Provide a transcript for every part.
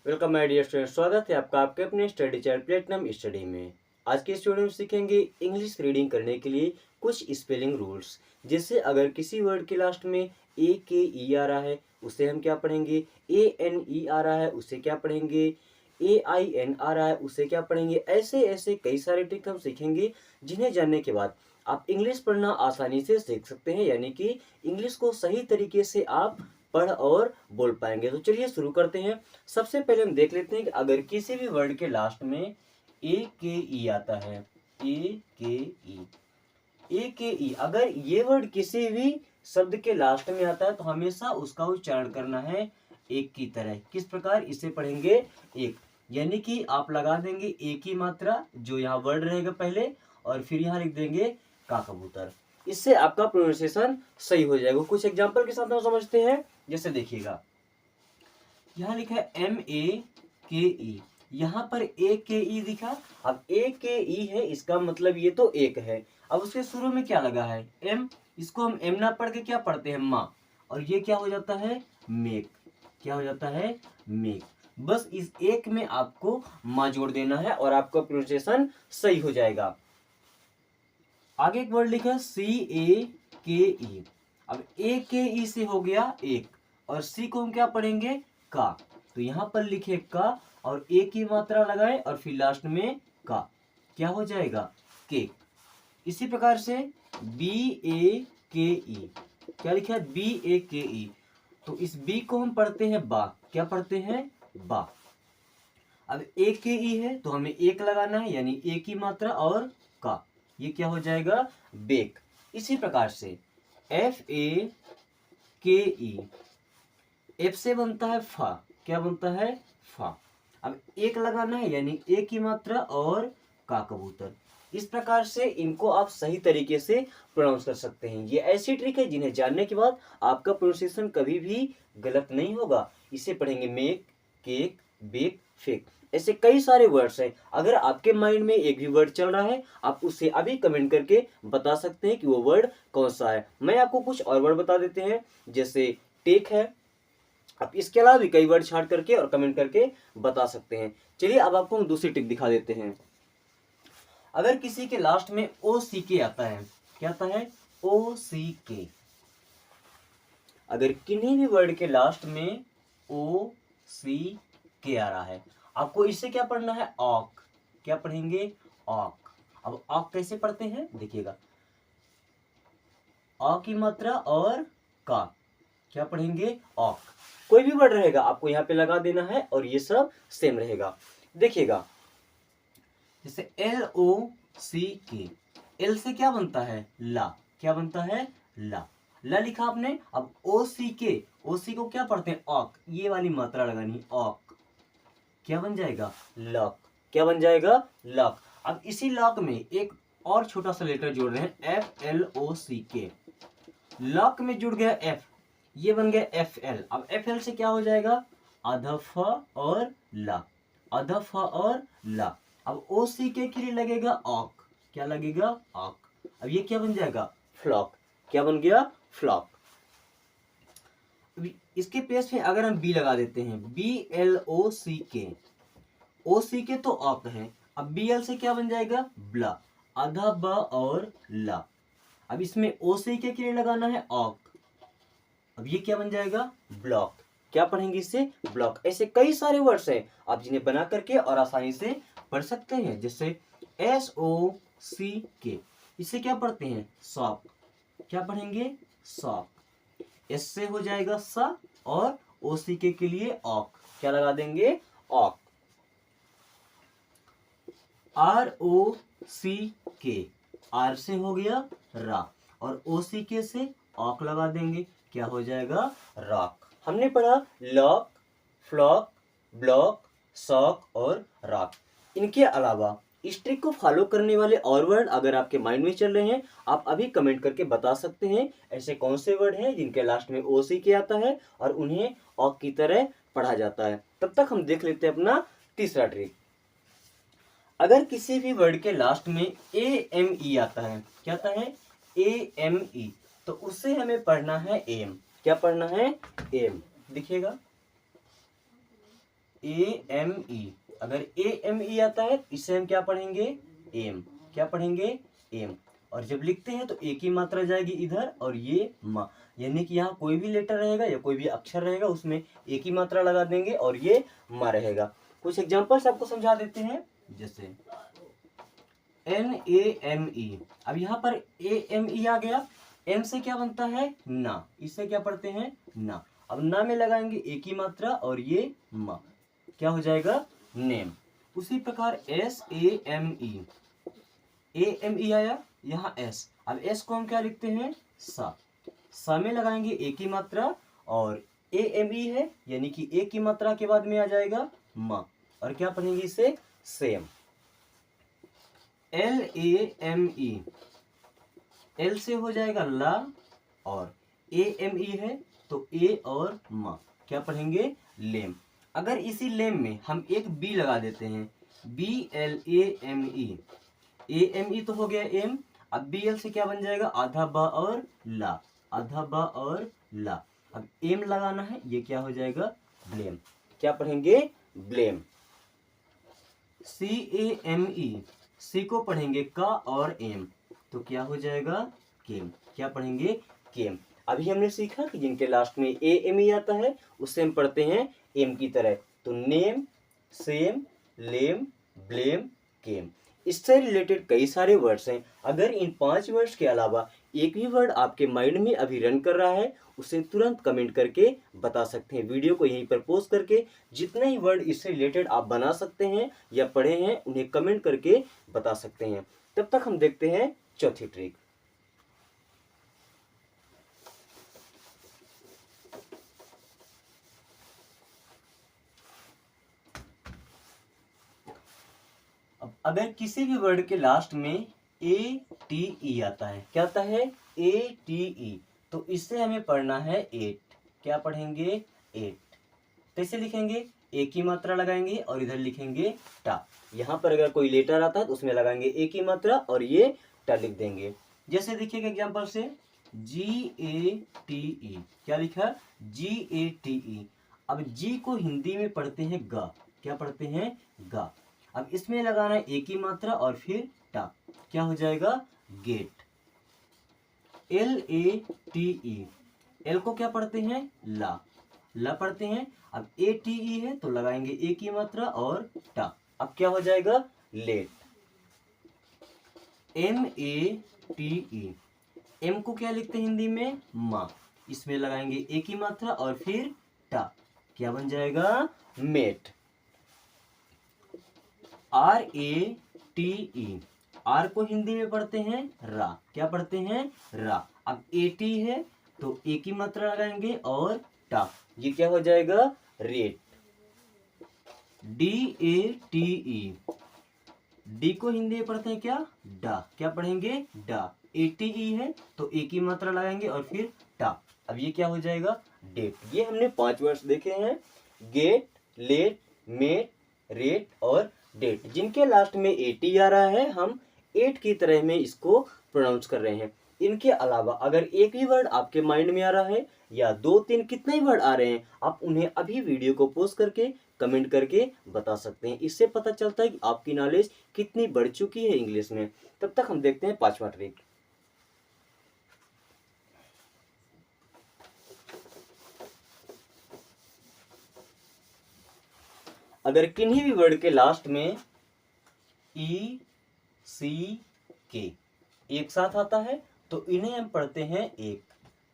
Welcome my dear student, स्वागत है आपका आपके अपने स्टडी चैनल प्लेटिनम स्टडी में। आज के इस वीडियो में सीखेंगे इंग्लिश रीडिंग करने के लिए कुछ स्पेलिंग रूल्स। जैसे अगर किसी वर्ड के लास्ट में ए के ई आ रहा है उसे हम क्या पढ़ेंगे, ए एन ई आ रहा है उसे क्या पढ़ेंगे, ए आई एन आ रहा है उसे क्या पढ़ेंगे। ऐसे ऐसे कई सारे ट्रिक हम सीखेंगे जिन्हें जानने के बाद आप इंग्लिश पढ़ना आसानी से सीख सकते हैं, यानी कि इंग्लिश को सही तरीके से आप पढ़ और बोल पाएंगे। तो चलिए शुरू करते हैं। सबसे पहले हम देख लेते हैं कि अगर किसी भी वर्ड के लास्ट में ए के ई आता है, ए के ई, ए के ई, अगर ये वर्ड किसी भी शब्द के लास्ट में आता है तो हमेशा उसका उच्चारण करना है एक की तरह। किस प्रकार इसे पढ़ेंगे, एक, यानी कि आप लगा देंगे एक ही मात्रा जो यहाँ वर्ड रहेगा पहले, और फिर यहाँ लिख देंगे का कबूतर। इससे आपका प्रोनाउंसिएशन सही हो जाएगा। कुछ एग्जांपल के साथ हम समझते हैं। जैसे देखिएगा, यहाँ लिखा है एम ए के ई, यहाँ पर ए के ई दिखा। अब ए के ई है, इसका मतलब ये तो एक है। अब उसके शुरू में क्या लगा है, एम, इसको हम एम ना पढ़ के क्या पढ़ते हैं, माँ, और ये क्या हो जाता है, मेक। क्या हो जाता है, मेक। बस इस एक में आपको माँ जोड़ देना है और आपका प्रोनाउंसिएशन सही हो जाएगा। आगे एक वर्ड लिखा है सी ए के ई। अब ए के ई से हो गया एक, और सी को हम क्या पढ़ेंगे, का। तो यहाँ पर लिखे का और ए की मात्रा लगाए और फिर लास्ट में का, क्या हो जाएगा, केक। इसी प्रकार से बी ए के ई, क्या लिखा है, बी ए के ई, तो इस बी को हम पढ़ते हैं बा। क्या पढ़ते हैं, बा। अब ए के ई है तो हमें एक लगाना है, यानी ए की मात्रा और का, ये क्या हो जाएगा, बेक। इसी प्रकार से एफ ए के ई, एफ से बनता है फा, क्या बनता है, फा। अब एक लगाना है, यानी ए की मात्रा और का कबूतर। इस प्रकार से इनको आप सही तरीके से प्रोनाउंस कर सकते हैं। ये ऐसी ट्रिक है जिन्हें जानने के बाद आपका प्रोनाउंसिएशन कभी भी गलत नहीं होगा। इसे पढ़ेंगे मेक, केक, बेक, फेक। ऐसे कई सारे वर्ड्स हैं। अगर आपके माइंड में एक भी वर्ड चल रहा है, आप उसे अभी कमेंट करके बता सकते हैं कि वो वर्ड कौन सा है। मैं आपको कुछ और वर्ड बता देते हैं, जैसे टेक है। आप इसके अलावा भी कई वर्ड छांट करके और कमेंट करके बता सकते हैं। चलिए अब आपको हम दूसरी टिप दिखा देते हैं। अगर किसी के लास्ट में ओ सी के आता है, क्या आता है, ओ सी के, अगर किन्हीं भी वर्ड के लास्ट में ओ सी के आ रहा है, आपको इससे क्या पढ़ना है, ऑक। क्या पढ़ेंगे, ऑक। अब ऑक कैसे पढ़ते हैं देखिएगा, ऑ की मात्रा और का, क्या पढ़ेंगे, ऑक। कोई भी वर्ड रहेगा आपको यहाँ पे लगा देना है और ये सब सेम रहेगा। देखिएगा, जैसे एल ओ सी के, एल से क्या बनता है, ला। क्या बनता है, ला। ला लिखा आपने। अब ओ सी के, ओ सी को क्या पढ़ते हैं, ऑक, ये वाली मात्रा लगानी, ऑक। क्या बन जाएगा, लॉक। क्या बन जाएगा, लॉक। अब इसी लॉक में एक और छोटा सा लेटर जोड़ रहे हैं, एफ एल ओ सी के। लॉक में जुड़ गया एफ, ये बन गया एफ एल। अब एफ एल से क्या हो जाएगा, आधा फ और ला, आधा फ और ला। अब ओ सी के लिए लगेगा ऑक। क्या लगेगा, ऑक। अब ये क्या बन जाएगा, फ्लॉक। क्या बन गया, फ्लॉक। इसके पेस में अगर हम बी लगा देते हैं, बी एल ओ सी के, ओ सी के तो ऑक है। अब बी एल से क्या बन जाएगा, ब्ला, आधा ब और ला। अब इसमें ओ सी के लिए लगाना है ऑक। अब ये क्या बन जाएगा, ब्लॉक। क्या पढ़ेंगे इसे, ब्लॉक। ऐसे कई सारे वर्ड्स हैं आप जिन्हें बना करके और आसानी से पढ़ सकते हैं। जैसे एस ओ सी के, इसे क्या पढ़ते हैं, सॉक। क्या पढ़ेंगे, सॉक। एस से हो जाएगा सा और ओ सी के लिए ऑक। क्या लगा देंगे, ऑक। आर ओ सी के, आर से हो गया रा और ओ सी के से ऑक लगा देंगे। क्या हो जाएगा, रॉक। हमने पढ़ा लॉक, फ्लॉक, ब्लॉक, सॉक और रॉक। इनके अलावा इस ट्रिक को फॉलो करने वाले और वर्ड अगर आपके माइंड में चल रहे हैं, आप अभी कमेंट करके बता सकते हैं ऐसे कौन से वर्ड हैं जिनके लास्ट में ओ सी के आता है और उन्हें ऑक की तरह पढ़ा जाता है। तब तक हम देख लेते हैं अपना तीसरा ट्रिक। अगर किसी भी वर्ड के लास्ट में ए एम ई आता है, क्या आता है, ए एम ई, तो उससे हमें पढ़ना है एम। क्या पढ़ना है, एम। दिखिएगा, AME, अगर AME आता है इसे हम क्या पढ़ेंगे, एम। क्या पढ़ेंगे, एम। और जब लिखते हैं तो एक ही मात्रा जाएगी इधर और ये मा, यानी कि यहाँ कोई भी लेटर रहेगा या कोई भी अक्षर रहेगा उसमें एक ही मात्रा लगा देंगे और ये मा रहेगा। कुछ एग्जांपल्स आपको समझा देते हैं, जैसे NAME। अब यहाँ पर AME आ गया, एम से क्या बनता है, ना, इससे क्या पढ़ते हैं, ना। अब ना में लगाएंगे एक ही मात्रा और ये मा, क्या हो जाएगा, नेम। उसी प्रकार SAME, AME आया, यहाँ एस। अब एस को हम क्या लिखते हैं, सा में लगाएंगे एक ही मात्रा और AME है यानी कि एक ही मात्रा के बाद में आ जाएगा मा, और क्या पढ़ेंगे इसे, सेम। LAME, एल से हो जाएगा ला और AME है तो ए और मा, क्या पढ़ेंगे, लेम। अगर इसी लेम में हम एक बी लगा देते हैं, BLAME, AME तो हो गया एम, अब BL से क्या बन जाएगा, आधा बा और ला, आधा बा और ला। अब एम लगाना है, ये क्या हो जाएगा, ब्लेम। क्या पढ़ेंगे, ब्लेम। CAME, सी को पढ़ेंगे का और एम, तो क्या हो जाएगा, केम। क्या पढ़ेंगे, केम। अभी हमने सीखा कि जिनके लास्ट में AME आता है उससे हम पढ़ते हैं एम की तरह, तो नेम, सेम, लेम, ब्लेम, केम। इससे रिलेटेड कई सारे वर्ड्स हैं। अगर इन 5 वर्ड्स के अलावा एक भी वर्ड आपके माइंड में अभी रन कर रहा है उसे तुरंत कमेंट करके बता सकते हैं। वीडियो को यहीं पर पोस्ट करके जितने ही वर्ड इससे रिलेटेड आप बना सकते हैं या पढ़े हैं उन्हें कमेंट करके बता सकते हैं। तब तक हम देखते हैं चौथी ट्रिक। अब अगर किसी भी वर्ड के लास्ट में ATE आता है, क्या आता है, ATE, तो इससे हमें पढ़ना है एट। क्या पढ़ेंगे, एट। कैसे लिखेंगे, एक ही मात्रा लगाएंगे और इधर लिखेंगे टा। यहाँ पर अगर कोई लेटर आता है तो उसमें लगाएंगे एक ही मात्रा और ये टा लिख देंगे। जैसे देखिएगा एग्जांपल से, GATE, क्या लिखा, GATE। अब जी को हिंदी में पढ़ते हैं गा, क्या पढ़ते हैं, गा। अब इसमें लगाना है एक ही मात्रा और फिर टा, क्या हो जाएगा, गेट। LATE, एल को क्या पढ़ते हैं, ला, ला पढ़ते हैं। अब ATE है तो लगाएंगे एक ही मात्रा और टा, अब क्या हो जाएगा, लेट। MATE, एम को क्या लिखते हैं हिंदी में, मा, इसमें लगाएंगे एक ही मात्रा और फिर टा, क्या बन जाएगा, मेट। RATE, आर को हिंदी में पढ़ते हैं रा, क्या पढ़ते हैं, रा। अब AT है तो एक ही मात्रा लगाएंगे और टा, ये क्या हो जाएगा, रेट। DATE, डी को हिंदी में पढ़ते हैं क्या, डा, क्या पढ़ेंगे, डा। ATE है तो एक ही मात्रा लगाएंगे और फिर टा, अब ये क्या हो जाएगा, डेट। ये हमने 5 वर्ड्स देखे हैं, गेट, लेट, मेट, रेट और डेट। जिनके लास्ट में AT आ रहा है हम 8 की तरह में इसको प्रोनाउंस कर रहे हैं। इनके अलावा अगर एक भी वर्ड आपके माइंड में आ रहा है या 2-3 कितने ही वर्ड आ रहे हैं, आप उन्हें अभी वीडियो को पोस्ट करके कमेंट करके बता सकते हैं। इससे पता चलता है कि आपकी नॉलेज कितनी बढ़ चुकी है इंग्लिश में। तब तक हम देखते हैं 5वां ट्रिक। अगर किन्हीं भी वर्ड के लास्ट में ECK एक साथ आता है तो इन्हें हम पढ़ते हैं एक,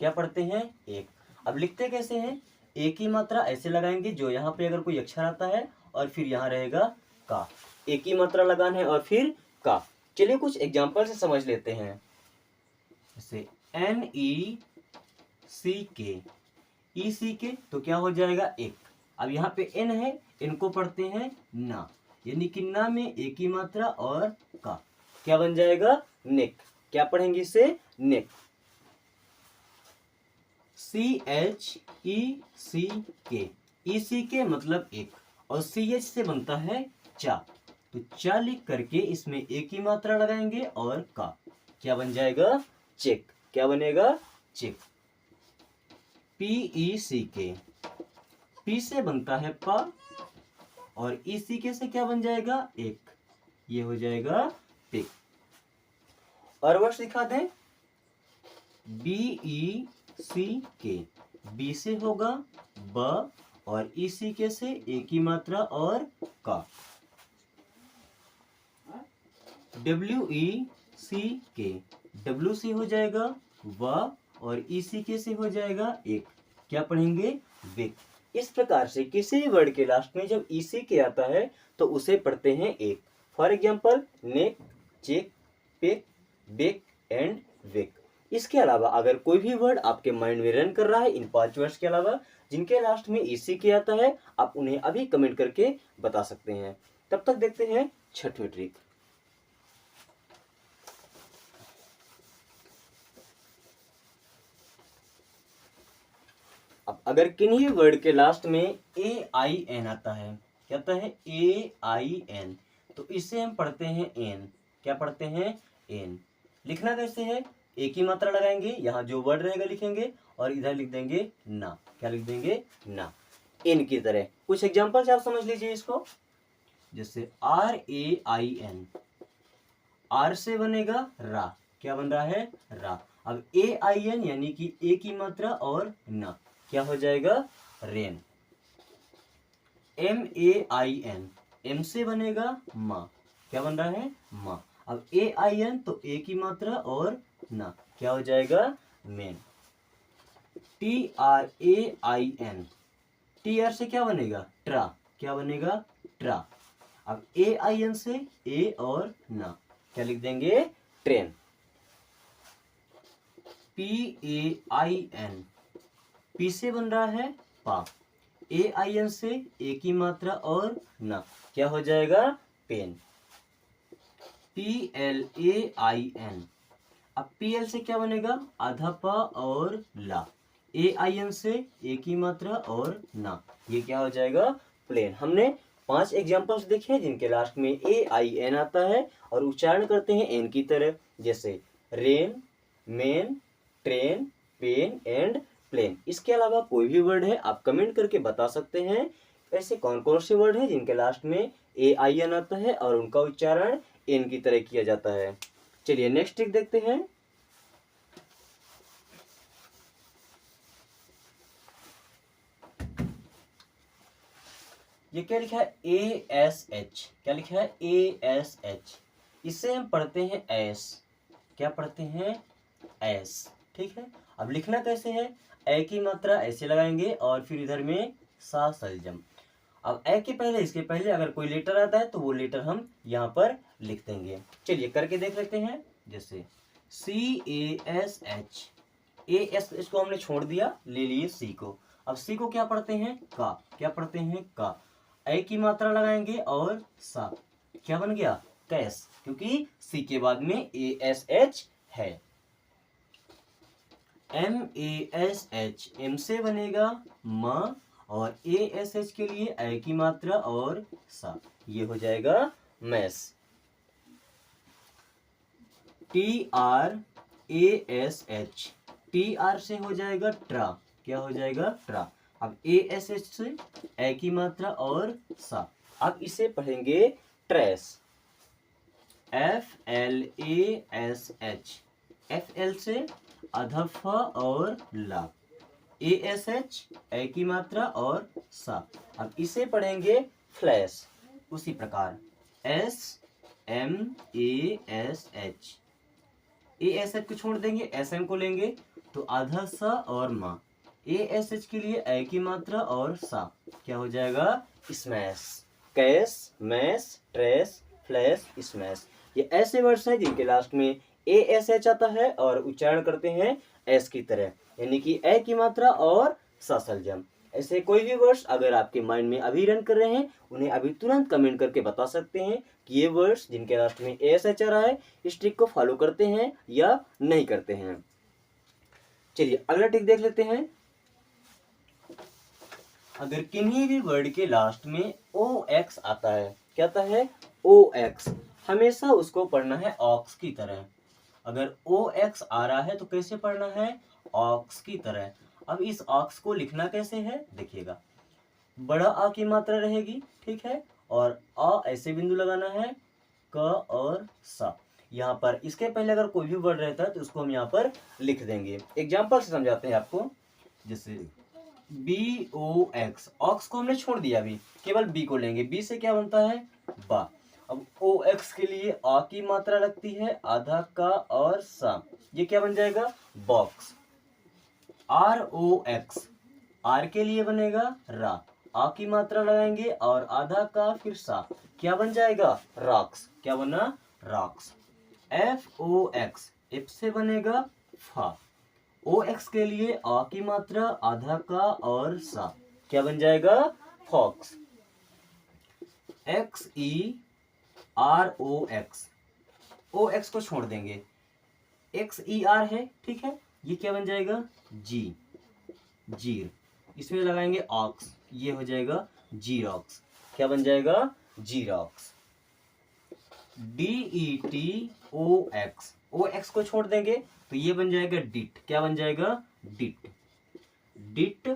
क्या पढ़ते हैं, एक। अब लिखते कैसे हैं, एक ही मात्रा ऐसे लगाएंगे, जो यहाँ पे अगर कोई अक्षर आता है और फिर यहाँ रहेगा का, एक ही मात्रा लगाना है और फिर का। चलिए कुछ एग्जांपल से समझ लेते हैं। जैसे NECK, ECK तो क्या हो जाएगा, एक। अब यहाँ पे N है, इनको पढ़ते हैं ना, यानी कि ना में एक ही मात्रा और का, क्या बन जाएगा, नेक। क्या पढ़ेंगे इसे, नेक। CHECK, ECK मतलब एक और CH से बनता है चा, तो चा लिख करके इसमें एक ही मात्रा लगाएंगे और का, क्या बन जाएगा, चेक। क्या बनेगा, चेक। PECK, पी से बनता है पा और इसी के से क्या बन जाएगा, एक, ये हो जाएगा पिक। और वर्ड दिखा दें, BECK, बी से होगा ब और ECK से एक ही मात्रा और का। WECK, W से हो जाएगा व और ECK से हो जाएगा एक, क्या पढ़ेंगे, विक। इस प्रकार से किसी भी वर्ड के लास्ट में जब ECK आता है तो उसे पढ़ते हैं एक। For example neck, check, pick, bick and wick. इसके अलावा अगर कोई भी वर्ड आपके माइंड में रन कर रहा है इन 5 वर्ड्स के अलावा जिनके लास्ट में ECK आता है, आप उन्हें अभी कमेंट करके बता सकते हैं। तब तक देखते हैं छठवीं ट्रिक। अब अगर किन्हीं वर्ड के लास्ट में AIN आता है, क्या आता है, AIN, तो इसे हम पढ़ते हैं एन। क्या पढ़ते हैं, एन। लिखना कैसे है, एक ही मात्रा लगाएंगे, यहाँ जो वर्ड रहेगा लिखेंगे और इधर लिख देंगे ना। क्या लिख देंगे, ना, एन की तरह। कुछ एग्जांपल्स आप समझ लीजिए इसको, जैसे RAIN, आर से बनेगा रा, क्या बन रहा है, रा। अब AIN यानी कि एक ही मात्रा और ना, क्या हो जाएगा, रेन। MAIN, एम से बनेगा मा, क्या बन रहा है, मा। अब AIN तो एक ही मात्रा और ना, क्या हो जाएगा, मेन। TRAIN, TR से क्या बनेगा, ट्रा, क्या बनेगा, ट्रा। अब AIN से ए और ना, क्या लिख देंगे, ट्रेन। PAIN, पी से बन रहा है पा, AIN से एक ही मात्रा और ना, क्या हो जाएगा, पेन। PLAIN, अब PL से क्या बनेगा, आधा पा और ला, AIN से एक ही मात्रा और ना, ये क्या हो जाएगा, प्लेन। हमने 5 एग्जांपल्स देखे हैं जिनके लास्ट में AIN आता है और उच्चारण करते हैं एन की तरह, जैसे rain, men, train, pen and plane. इसके अलावा कोई भी वर्ड है आप कमेंट करके बता सकते हैं ऐसे कौन कौन से वर्ड हैं जिनके लास्ट में AIN आता है और उनका उच्चारण एन की तरह किया जाता है। चलिए नेक्स्ट ट्रिक देखते हैं। ये क्या लिखा है, ASH, क्या लिखा है, ASH, इसे हम पढ़ते हैं एस। क्या पढ़ते हैं, एस, ठीक है। अब लिखना कैसे है, ए की मात्रा ऐसे लगाएंगे और फिर इधर में सा सलजम। अब ए के पहले, इसके पहले अगर कोई लेटर आता है तो वो लेटर हम यहाँ पर लिख देंगे। चलिए करके देख लेते हैं, जैसे CASH, AS को हमने छोड़ दिया, ले लिए सी को। अब सी को क्या पढ़ते हैं, का, क्या पढ़ते हैं, का। ए की मात्रा लगाएंगे और सा, क्या बन गया, कैस, क्योंकि सी के बाद में ASH है। MASH, एम से बनेगा म और ASH के लिए ए की मात्रा और सा, ये हो जाएगा मैस। TRASH, TR से हो जाएगा ट्रा, क्या हो जाएगा, ट्रा। अब ASH से ए की मात्रा और सा, अब इसे पढ़ेंगे ट्रेस। FLASH, FL से आधा फ और ला, ASH ए की मात्रा और सा, अब इसे पढ़ेंगे फ्लैश। उसी प्रकार SMASH, ASH को छोड़ देंगे, SM को लेंगे तो आधा सा और मा, ASH के लिए ए की मात्रा और सा, क्या हो जाएगा, smash. Cash, mash, trash, flash, smash, ये ऐसे वर्ड्स हैं जिनके लास्ट में ASH आता है और उच्चारण करते हैं एस की तरह, यानी कि ए की मात्रा और सा सलजम। ऐसे कोई भी वर्ड्स अगर आपके माइंड में अभी रन कर रहे हैं उन्हें अभी तुरंत कमेंट करके बता सकते हैं कि ये वर्ड्स जिनके लास्ट में ASH आ रहा है इस ट्रिक को फॉलो करते हैं या नहीं करते हैं। चलिए अगला ट्रिक देख लेते हैं। अगर किन्हीं भी वर्ड के लास्ट में OX आता है, क्या आता है, OX, हमेशा उसको पढ़ना है ऑक्स की तरह। अगर OX आ रहा है तो कैसे पढ़ना है, ऑक्स की तरह। अब इस ऑक्स को लिखना कैसे है, देखिएगा, बड़ा आ की मात्रा रहेगी, ठीक है, और आ ऐसे बिंदु लगाना है, क और सा। यहाँ पर इसके पहले अगर कोई भी वर्ड रहता है तो उसको हम यहाँ पर लिख देंगे। एग्जाम्पल से समझाते हैं आपको, जैसे बी ओ एक्स, ऑक्स को हमने छोड़ दिया, अभी केवल बी को लेंगे। बी से क्या बनता है, बा। अब ओ एक्स के लिए आ की मात्रा लगती है, आधा का और सा, ये क्या बन जाएगा, box. R O X, R के लिए बनेगा रा, आ की मात्रा लगाएंगे और आधा का फिर सा, क्या बन जाएगा, रॉक्स। क्या बना, rocks. F O X, F से बनेगा फा, ओ एक्स के लिए आ की मात्रा आधा का और सा, क्या बन जाएगा, fox. X E R O X, O X को छोड़ देंगे, एक्स ई आर है, ठीक है, ये क्या बन जाएगा, जी, जीर। इसमें लगाएंगे ऑक्स, ये हो जाएगा जीरॉक्स। क्या बन जाएगा, xerox. D E T O X, O X को छोड़ देंगे तो ये बन जाएगा डिट। क्या बन जाएगा, डिट, डिट।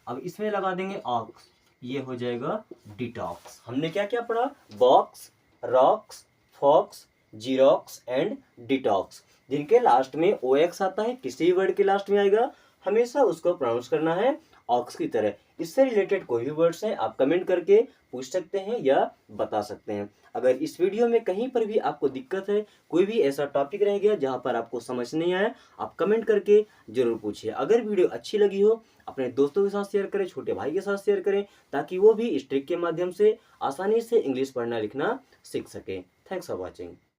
अब इसमें लगा देंगे ऑक्स, ये हो जाएगा डिटॉक्स। हमने क्या क्या पढ़ा, box, rocks, fox, xerox and detox. जिनके लास्ट में ओ एक्स आता है, किसी वर्ड के लास्ट में आएगा, हमेशा उसको प्रोनाउंस करना है ऑक्स की तरह। इससे रिलेटेड कोई भी वर्ड्स हैं आप कमेंट करके पूछ सकते हैं या बता सकते हैं। अगर इस वीडियो में कहीं पर भी आपको दिक्कत है, कोई भी ऐसा टॉपिक रह गया जहां पर आपको समझ नहीं आया, आप कमेंट करके जरूर पूछिए। अगर वीडियो अच्छी लगी हो, अपने दोस्तों के साथ शेयर करें, छोटे भाई के साथ शेयर करें, ताकि वो भी इस ट्रिक के माध्यम से आसानी से इंग्लिश पढ़ना लिखना सीख सके। Thanks for watching.